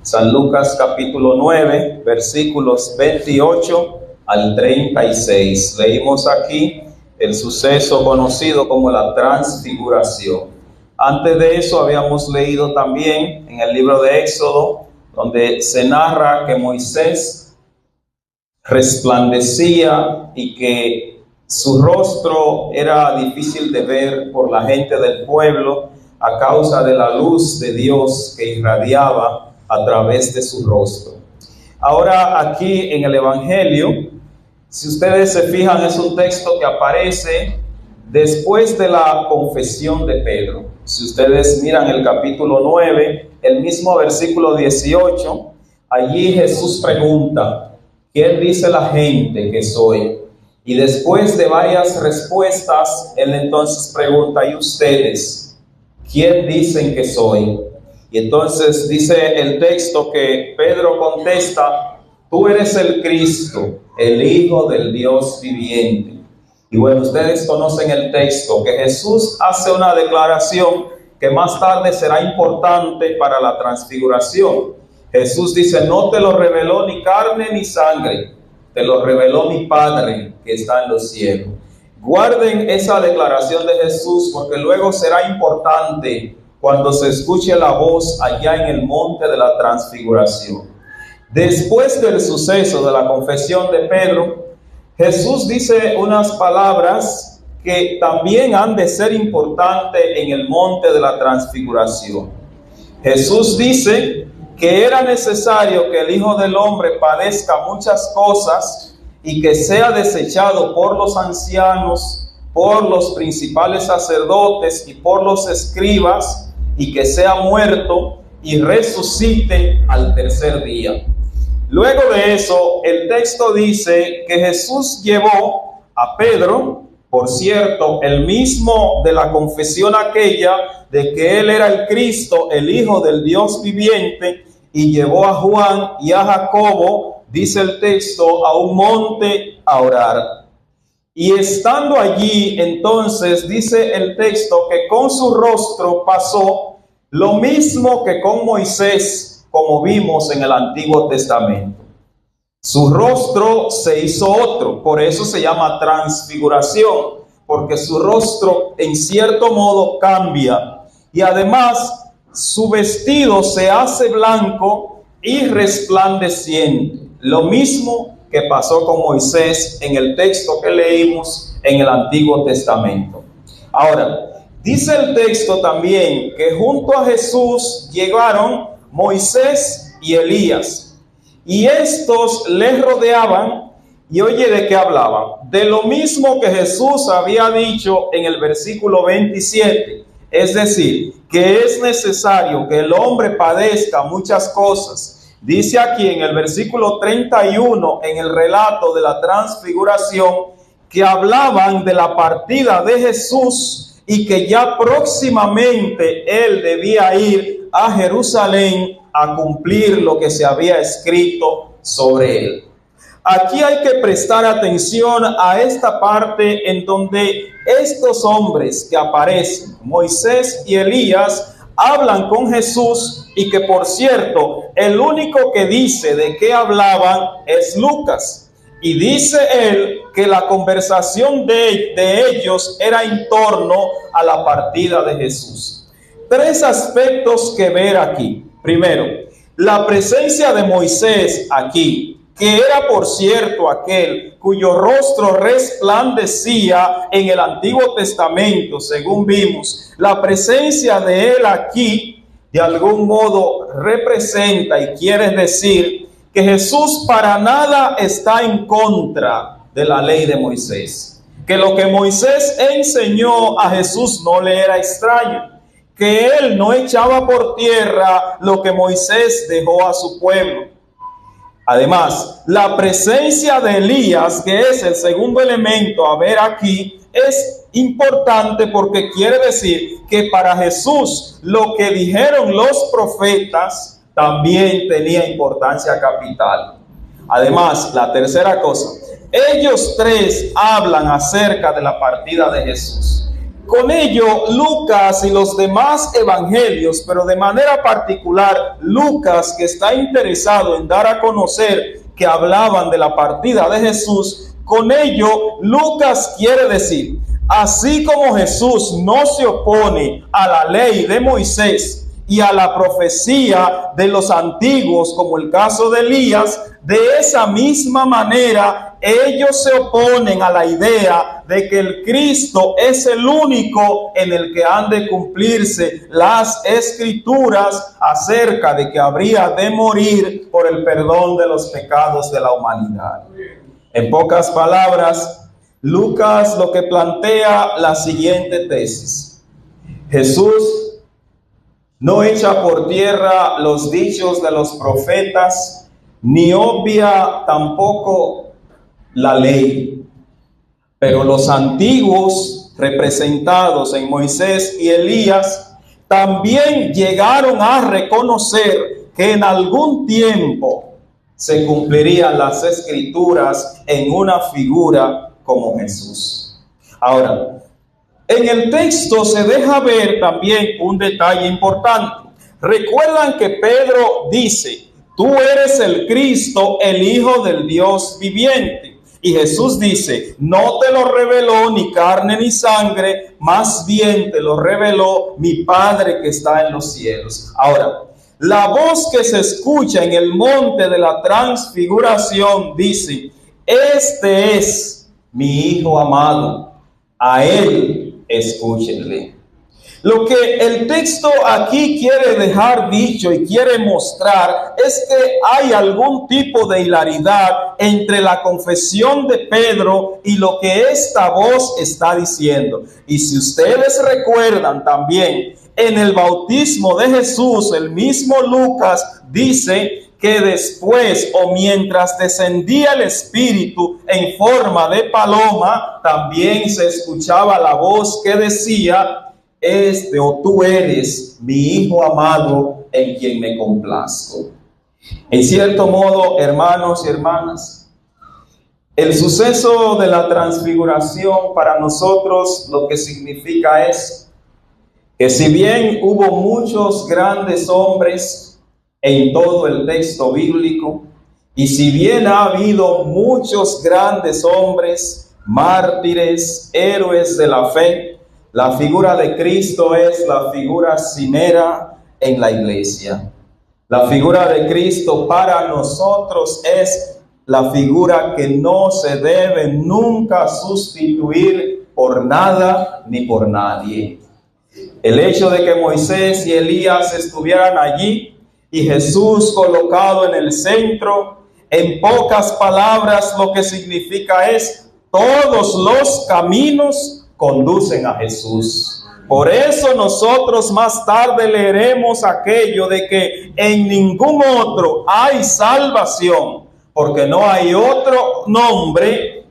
San Lucas capítulo 9, versículos 28 al 36. Leímos aquí el suceso conocido como la transfiguración. Antes de eso habíamos leído también en el libro de Éxodo, donde se narra que Moisés resplandecía y que su rostro era difícil de ver por la gente del pueblo a causa de la luz de Dios que irradiaba a través de su rostro. Ahora aquí en el Evangelio, si ustedes se fijan, es un texto que aparece después de la confesión de Pedro. Si ustedes miran el capítulo 9, el mismo versículo 18, allí Jesús pregunta: ¿quién dice la gente que soy? Y después de varias respuestas, él entonces pregunta: ¿y ustedes? ¿Quién dicen que soy? Y entonces dice el texto que Pedro contesta: tú eres el Cristo, el Hijo del Dios viviente. Y bueno, ustedes conocen el texto, que Jesús hace una declaración que más tarde será importante para la transfiguración. Jesús dice: no te lo reveló ni carne ni sangre, te lo reveló mi Padre que está en los cielos. Guarden esa declaración de Jesús, porque luego será importante cuando se escuche la voz allá en el monte de la transfiguración. Después del suceso de la confesión de Pedro, Jesús dice unas palabras que también han de ser importantes en el monte de la transfiguración. Jesús dice que era necesario que el Hijo del Hombre padezca muchas cosas y que sea desechado por los ancianos, por los principales sacerdotes y por los escribas, y que sea muerto y resucite al tercer día. Luego de eso, el texto dice que Jesús llevó a Pedro, por cierto, el mismo de la confesión aquella de que él era el Cristo, el Hijo del Dios viviente, y llevó a Juan y a Jacobo, dice el texto, a un monte a orar. Y estando allí, entonces, dice el texto, que con su rostro pasó lo mismo que con Moisés, como vimos en el Antiguo Testamento. Su rostro se hizo otro, por eso se llama transfiguración, porque su rostro en cierto modo cambia. Y además, su vestido se hace blanco y resplandeciente. Lo mismo que pasó con Moisés en el texto que leímos en el Antiguo Testamento. Ahora, dice el texto también que junto a Jesús llegaron Moisés y Elías, y estos les rodeaban, y oye de qué hablaban. De lo mismo que Jesús había dicho en el versículo 27, es decir, que es necesario que el hombre padezca muchas cosas. Dice aquí en el versículo 31, en el relato de la transfiguración, que hablaban de la partida de Jesús y que ya próximamente él debía ir a Jerusalén a cumplir lo que se había escrito sobre él. Aquí hay que prestar atención a esta parte en donde estos hombres que aparecen, Moisés y Elías, hablan con Jesús, y que por cierto, el único que dice de qué hablaban es Lucas. Y dice él que la conversación de ellos era en torno a la partida de Jesús. Tres aspectos que ver aquí. Primero, la presencia de Moisés aquí, que era por cierto aquel cuyo rostro resplandecía en el Antiguo Testamento, según vimos. La presencia de él aquí, de algún modo, representa y quiere decir que Jesús para nada está en contra de la ley de Moisés. Que lo que Moisés enseñó a Jesús no le era extraño. Que él no echaba por tierra lo que Moisés dejó a su pueblo. Además, la presencia de Elías, que es el segundo elemento a ver aquí, es importante porque quiere decir que para Jesús lo que dijeron los profetas también tenía importancia capital. Además, la tercera cosa, ellos tres hablan acerca de la partida de Jesús. Con ello, Lucas y los demás evangelios, pero de manera particular Lucas, que está interesado en dar a conocer que hablaban de la partida de Jesús, con ello Lucas quiere decir, así como Jesús no se opone a la ley de Moisés y a la profecía de los antiguos, como el caso de Elías, de esa misma manera ellos se oponen a la idea de que el Cristo es el único en el que han de cumplirse las escrituras acerca de que habría de morir por el perdón de los pecados de la humanidad. En pocas palabras, Lucas lo que plantea la siguiente tesis: Jesús no echa por tierra los dichos de los profetas, ni obvia tampoco la ley. Pero los antiguos, representados en Moisés y Elías, también llegaron a reconocer que en algún tiempo se cumplirían las escrituras en una figura como Jesús. Ahora, en el texto se deja ver también un detalle importante. Recuerdan que Pedro dice, tú eres el Cristo, el Hijo del Dios viviente. Y Jesús dice, no te lo reveló ni carne ni sangre, más bien te lo reveló mi Padre que está en los cielos. Ahora, la voz que se escucha en el monte de la transfiguración dice, este es mi Hijo amado, a él escúchenle. Lo que el texto aquí quiere dejar dicho y quiere mostrar es que hay algún tipo de hilaridad entre la confesión de Pedro y lo que esta voz está diciendo. Y si ustedes recuerdan también, en el bautismo de Jesús, el mismo Lucas dice que después o mientras descendía el Espíritu en forma de paloma, también se escuchaba la voz que decía, tú eres mi Hijo amado en quien me complazco. En cierto modo, hermanos y hermanas, el suceso de la transfiguración para nosotros lo que significa es que si bien hubo muchos grandes hombres en todo el texto bíblico, y si bien ha habido muchos grandes hombres, mártires, héroes de la fe, la figura de Cristo es la figura cimera en la iglesia. La figura de Cristo para nosotros es la figura que no se debe nunca sustituir por nada ni por nadie. El hecho de que Moisés y Elías estuvieran allí y Jesús colocado en el centro, en pocas palabras lo que significa es todos los caminos conducen a Jesús. Por eso nosotros más tarde leeremos aquello de que en ningún otro hay salvación, porque no hay otro nombre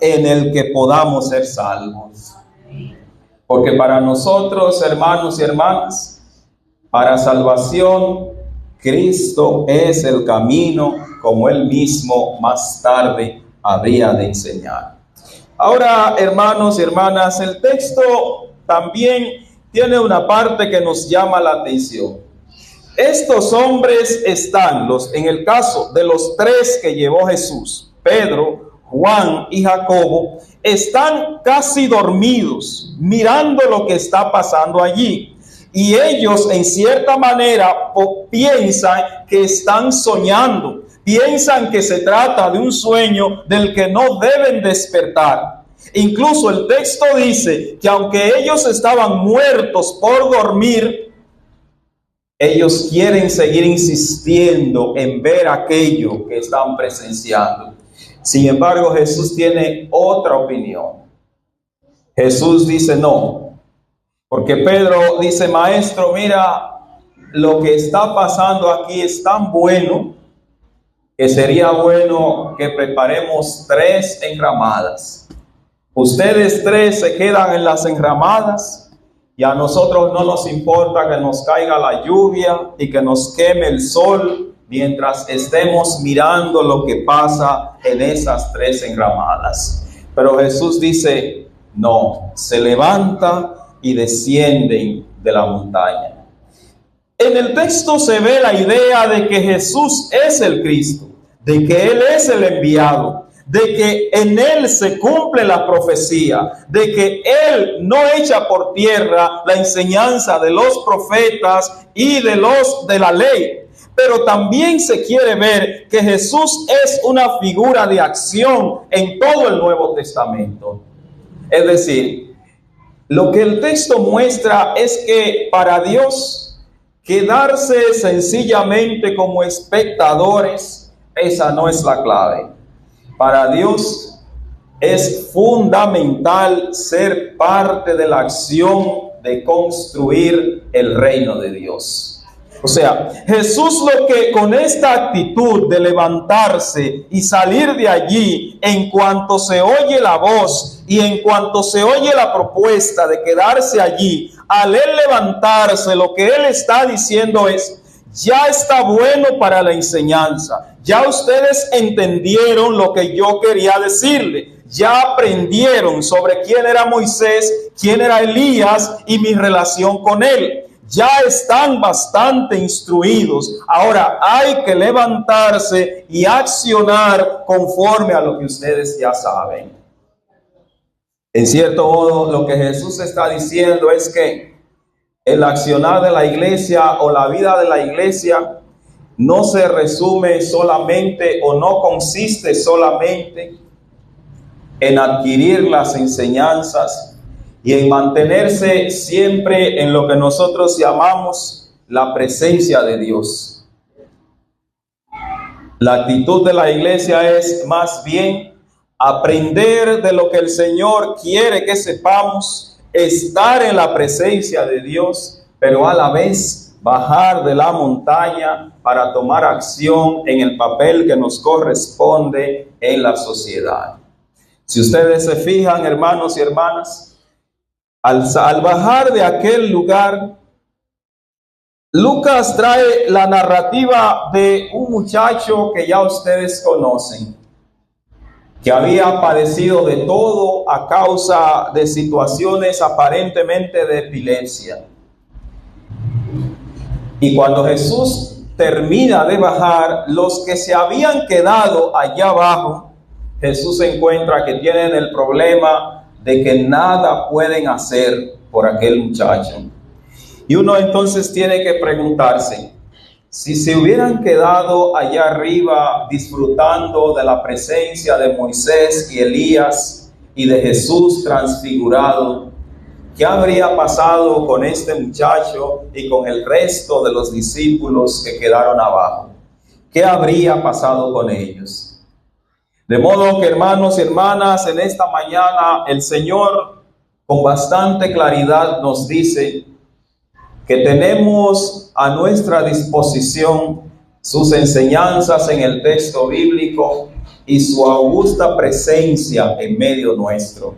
en el que podamos ser salvos. Porque para nosotros, hermanos y hermanas, para salvación, Cristo es el camino, como Él mismo más tarde habría de enseñar. Ahora, hermanos y hermanas, el texto también tiene una parte que nos llama la atención. Estos hombres están, en el caso de los tres que llevó Jesús, Pedro, Juan y Jacobo, están casi dormidos, mirando lo que está pasando allí. Y ellos, en cierta manera, piensan que están soñando, piensan que se trata de un sueño del que no deben despertar. Incluso el texto dice que aunque ellos estaban muertos por dormir, ellos quieren seguir insistiendo en ver aquello que están presenciando. Sin embargo, Jesús tiene otra opinión. Jesús dice no. Porque Pedro dice, maestro, mira, lo que está pasando aquí es tan bueno que sería bueno que preparemos 3 enramadas. Ustedes 3 se quedan en las enramadas y a nosotros no nos importa que nos caiga la lluvia y que nos queme el sol mientras estemos mirando lo que pasa en esas 3 enramadas. Pero Jesús dice, No, se levantan y descienden de la montaña. En el texto se ve la idea de que Jesús es el Cristo, de que Él es el enviado, de que en Él se cumple la profecía, de que Él no echa por tierra la enseñanza de los profetas y de la ley. Pero también se quiere ver que Jesús es una figura de acción en todo el Nuevo Testamento. Es decir, lo que el texto muestra es que para Dios, quedarse sencillamente como espectadores, esa no es la clave. Para Dios es fundamental ser parte de la acción de construir el reino de Dios. O sea, Jesús lo que con esta actitud de levantarse y salir de allí, en cuanto se oye la voz y en cuanto se oye la propuesta de quedarse allí, al él levantarse, lo que él está diciendo es: ya está bueno para la enseñanza, ya ustedes entendieron lo que yo quería decirle, ya aprendieron sobre quién era Moisés, quién era Elías y mi relación con él. Ya están bastante instruidos. Ahora hay que levantarse y accionar conforme a lo que ustedes ya saben. En cierto modo, lo que Jesús está diciendo es que el accionar de la iglesia o la vida de la iglesia no se resume solamente o no consiste solamente en adquirir las enseñanzas y en mantenerse siempre en lo que nosotros llamamos la presencia de Dios. La actitud de la iglesia es más bien aprender de lo que el Señor quiere que sepamos, estar en la presencia de Dios, pero a la vez bajar de la montaña para tomar acción en el papel que nos corresponde en la sociedad. Si ustedes se fijan, hermanos y hermanas, al bajar de aquel lugar, Lucas trae la narrativa de un muchacho que ya ustedes conocen, que había padecido de todo a causa de situaciones aparentemente de epilepsia. Y cuando Jesús termina de bajar, los que se habían quedado allá abajo, Jesús encuentra que tienen el problema de que nada pueden hacer por aquel muchacho. Y uno entonces tiene que preguntarse, si se hubieran quedado allá arriba disfrutando de la presencia de Moisés y Elías y de Jesús transfigurado, ¿qué habría pasado con este muchacho y con el resto de los discípulos que quedaron abajo? ¿Qué habría pasado con ellos? De modo que, hermanos y hermanas, en esta mañana el Señor con bastante claridad nos dice que tenemos a nuestra disposición sus enseñanzas en el texto bíblico y su augusta presencia en medio nuestro,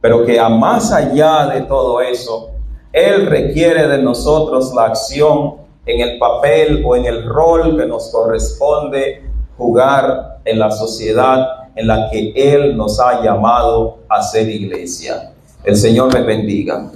pero que a más allá de todo eso, Él requiere de nosotros la acción en el papel o en el rol que nos corresponde jugar en la sociedad en la que Él nos ha llamado a ser iglesia. El Señor les bendiga.